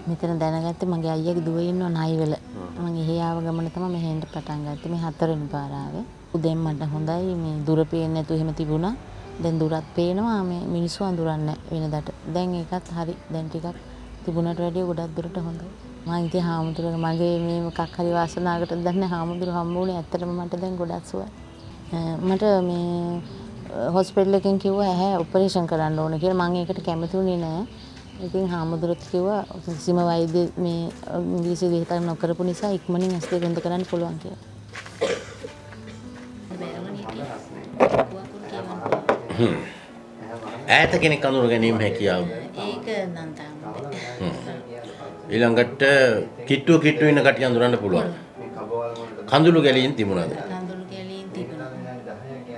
මෙතන දැනගත්තේ මගේ අයියාගේ දුව ඉන්නවා නයිවල. මම එහෙ ආව ගමන තමයි මෙහෙන්ට පටන් ගත්තේ. මේ 4 වෙනි පාර ආවේ. උදෙන් මට හොඳයි මේ දුර පේන්නේ නැතුව එහෙම තිබුණා. දැන් දුරත් පේනවා මේ මිනිස්සු අඳුරන්නේ වෙනදට. දැන් ඒකත් හරි. දැන් ටිකක් තිබුණට වැඩිය ගොඩක් දුරට හොඳයි. මම ඉතින් හාමුදුරුවෝ මගේ මේ මොකක් හරි වාසනාවකට දැන් හාමුදුරුවෝ හම්බුනේ ඇත්තටම මට දැන් ගොඩක් සුවයි. මට මේ හොස්පිටල් එකෙන් කිව්වා ඇහැ ඔපරේෂන් කරන්න ඕන කියලා. මම ඒකට කැමති වුණේ නැහැ. ඉතින් හාමුදුරුවෝ කිව්වා කිසිම වෛද්‍ය මේ ඉංග්‍රීසි විතර නොකරපු නිසා ඉක්මනින් ඇස් දෙක හොඳ කරන්න පුළුවන් කියලා. ඈත කෙනෙක් අඳුර ගැනීම හැකියාව. ඒක නම් තමයි. ඊළඟට කිට්ටුව ඉන්න කට්ටිය අඳුරන්න පුළුවන්. කඳුළු ගැලීම් තිබුණාද? කඳුළු ගැලීම් තිබුණා.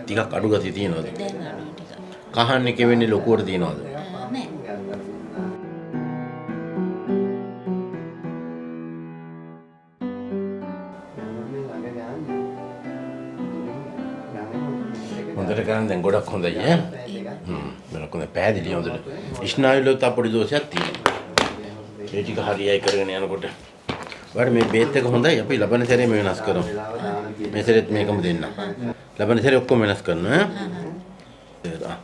ටිකක් අඩු ගතිය තියෙනවද? දැන් අඩු ටිකක්. කහන්නේ කෙවෙන්නේ ලොකුවට තියෙනවද? නෑ. හොඳට කරන් දැන් ගොඩක් හොඳයි ඈ. මම කොහොමද පැහැදිලි හොඳට. ස්නායුවලත් අපොඩි දෝෂයක් තියෙනවා. ඒ ටික හරියයි කරගෙන යනකොට. වඩ මේ බේත් එක හොඳයි. අපි ලබන සැරේ මේ වෙනස් කරමු. මේ සැරේත් මේකම දෙන්න. ලබන සැරේ ඔක්කොම වෙනස් කරනවා ඈ.